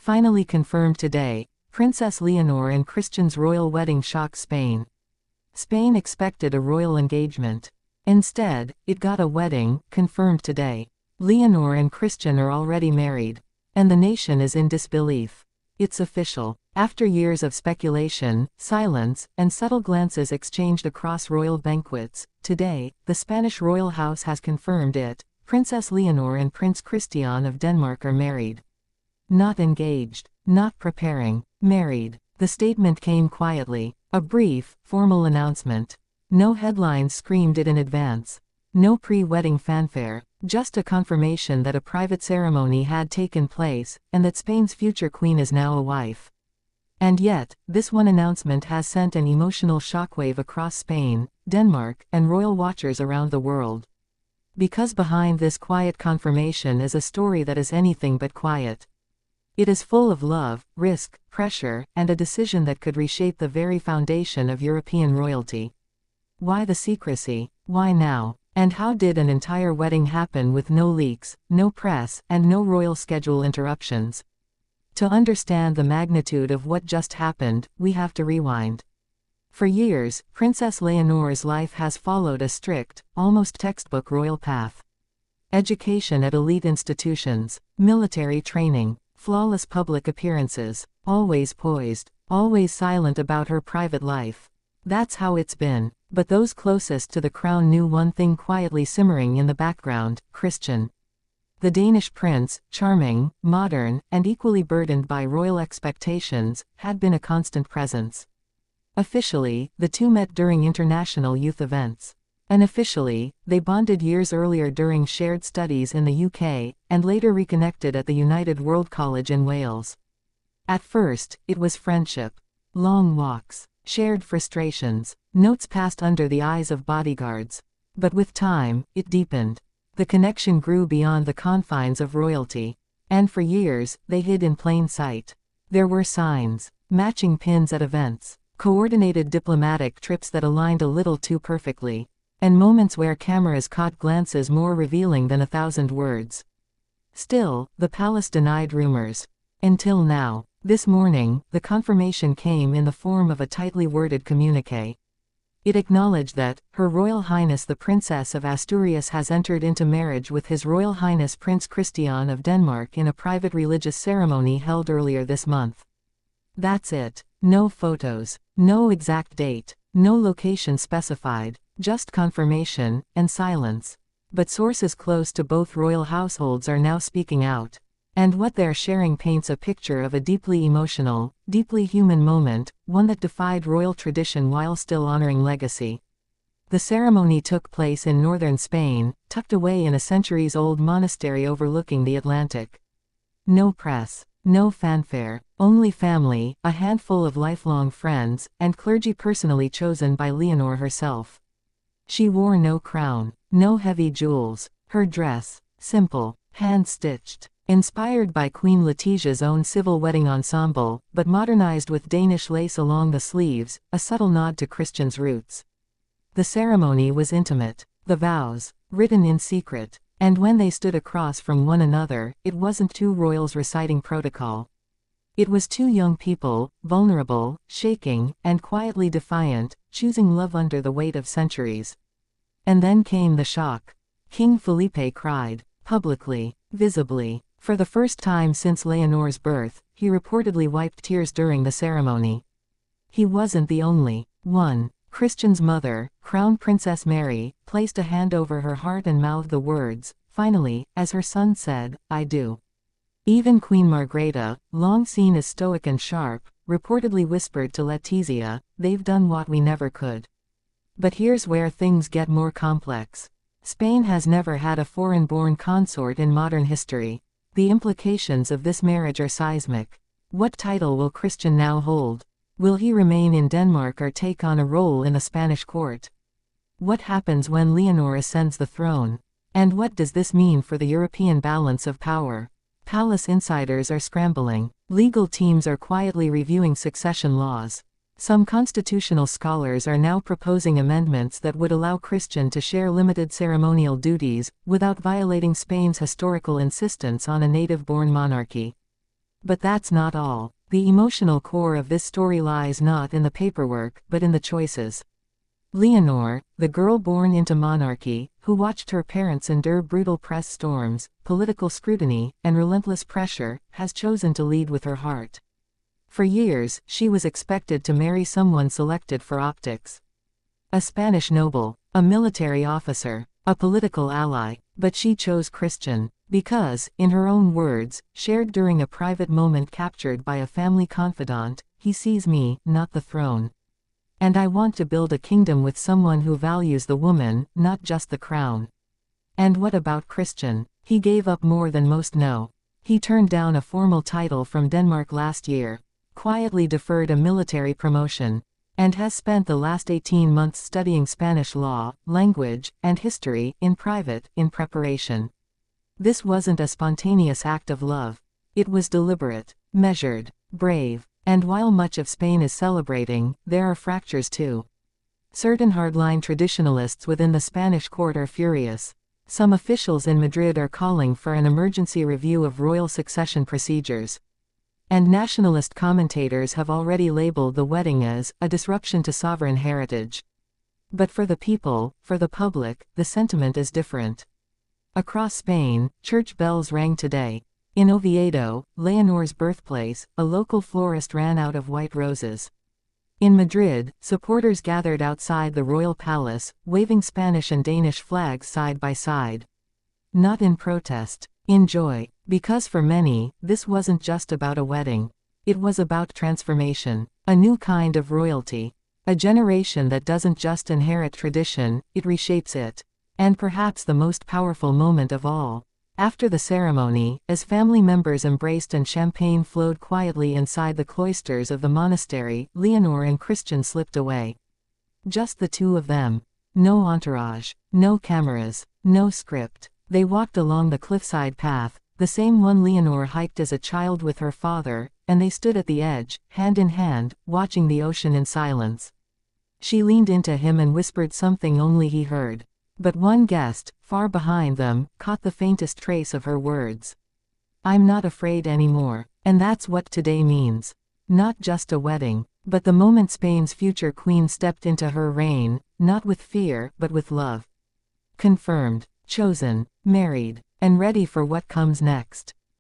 Finally confirmed today, Princess Leonor and Christian's royal wedding shocks Spain. Spain expected a royal engagement. Instead, it got a wedding, confirmed today. Leonor and Christian are already married. And the nation is in disbelief. It's official. After years of speculation, silence, and subtle glances exchanged across royal banquets, today, the Spanish royal house has confirmed it. Princess Leonor and Prince Christian of Denmark are married. Not engaged, not preparing, married. The statement came quietly, a brief, formal announcement. No headlines screamed it in advance. No pre-wedding fanfare, just a confirmation that a private ceremony had taken place, and that Spain's future queen is now a wife. And yet, this one announcement has sent an emotional shockwave across Spain, Denmark, and royal watchers around the world. Because behind this quiet confirmation is a story that is anything but quiet. It is full of love, risk, pressure, and a decision that could reshape the very foundation of European royalty. Why the secrecy? Why now? And how did an entire wedding happen with no leaks, no press, and no royal schedule interruptions? To understand the magnitude of what just happened, we have to rewind. For years, Princess Leonor's life has followed a strict, almost textbook royal path. Education at elite institutions, military training, flawless public appearances, always poised, always silent about her private life. That's how it's been, but those closest to the crown knew one thing quietly simmering in the background: Christian. The Danish prince, charming, modern, and equally burdened by royal expectations, had been a constant presence. Officially, the two met during international youth events. Unofficially, they bonded years earlier during shared studies in the UK, and later reconnected at the United World College in Wales. At first, it was friendship. Long walks, shared frustrations, notes passed under the eyes of bodyguards. But with time, it deepened. The connection grew beyond the confines of royalty. And for years, they hid in plain sight. There were signs, matching pins at events, coordinated diplomatic trips that aligned a little too perfectly, and moments where cameras caught glances more revealing than 1,000 words. Still, the palace denied rumors. Until now. This morning, the confirmation came in the form of a tightly worded communiqué. It acknowledged that, Her Royal Highness the Princess of Asturias has entered into marriage with His Royal Highness Prince Christian of Denmark in a private religious ceremony held earlier this month. That's it. No photos, no exact date, no location specified, just confirmation, and silence. But sources close to both royal households are now speaking out. And what they're sharing paints a picture of a deeply emotional, deeply human moment, one that defied royal tradition while still honoring legacy. The ceremony took place in northern Spain, tucked away in a centuries-old monastery overlooking the Atlantic. No press, no fanfare, only family, a handful of lifelong friends, and clergy personally chosen by Leonor herself. She wore no crown, no heavy jewels, her dress, simple, hand-stitched. Inspired by Queen Letitia's own civil wedding ensemble, but modernized with Danish lace along the sleeves, a subtle nod to Christian's roots. The ceremony was intimate, the vows, written in secret, and when they stood across from one another, it wasn't two royals reciting protocol. It was two young people, vulnerable, shaking, and quietly defiant, choosing love under the weight of centuries. And then came the shock. King Felipe cried, publicly, visibly. For the first time since Leonor's birth, he reportedly wiped tears during the ceremony. He wasn't the only one. Christian's mother, Crown Princess Mary, placed a hand over her heart and mouthed the words, finally, as her son said, "I do." Even Queen Margrethe, long seen as stoic and sharp, reportedly whispered to Letizia, "They've done what we never could." But here's where things get more complex. Spain has never had a foreign-born consort in modern history. The implications of this marriage are seismic. What title will Christian now hold? Will he remain in Denmark or take on a role in the Spanish court? What happens when Leonor ascends the throne? And what does this mean for the European balance of power? Palace insiders are scrambling. Legal teams are quietly reviewing succession laws. Some constitutional scholars are now proposing amendments that would allow Christian to share limited ceremonial duties, without violating Spain's historical insistence on a native-born monarchy. But that's not all. The emotional core of this story lies not in the paperwork, but in the choices. Leonor, the girl born into monarchy, who watched her parents endure brutal press storms, political scrutiny, and relentless pressure, has chosen to lead with her heart. For years, she was expected to marry someone selected for optics. A Spanish noble, a military officer, a political ally, but she chose Christian, because, in her own words, shared during a private moment captured by a family confidant, he sees me, not the throne. And I want to build a kingdom with someone who values the woman, not just the crown. And what about Christian? He gave up more than most know. He turned down a formal title from Denmark last year, quietly deferred a military promotion, and has spent the last 18 months studying Spanish law, language, and history, in private, in preparation. This wasn't a spontaneous act of love. It was deliberate, measured, brave. And while much of Spain is celebrating, there are fractures too. Certain hardline traditionalists within the Spanish court are furious. Some officials in Madrid are calling for an emergency review of royal succession procedures. And nationalist commentators have already labeled the wedding as a disruption to sovereign heritage. But for the people, for the public, the sentiment is different. Across Spain, church bells rang today. In Oviedo, Leonor's birthplace, a local florist ran out of white roses. In Madrid, supporters gathered outside the royal palace, waving Spanish and Danish flags side by side. Not in protest, in joy, because for many, this wasn't just about a wedding. It was about transformation, a new kind of royalty. A generation that doesn't just inherit tradition, it reshapes it. And perhaps the most powerful moment of all. After the ceremony, as family members embraced and champagne flowed quietly inside the cloisters of the monastery, Leonor and Christian slipped away. Just the two of them. No entourage, no cameras, no script. They walked along the cliffside path, the same one Leonor hiked as a child with her father, and they stood at the edge, hand in hand, watching the ocean in silence. She leaned into him and whispered something only he heard. But one guest, far behind them, caught the faintest trace of her words. I'm not afraid anymore. And that's what today means. Not just a wedding, but the moment Spain's future queen stepped into her reign, not with fear, but with love. Confirmed, chosen, married, and ready for what comes next.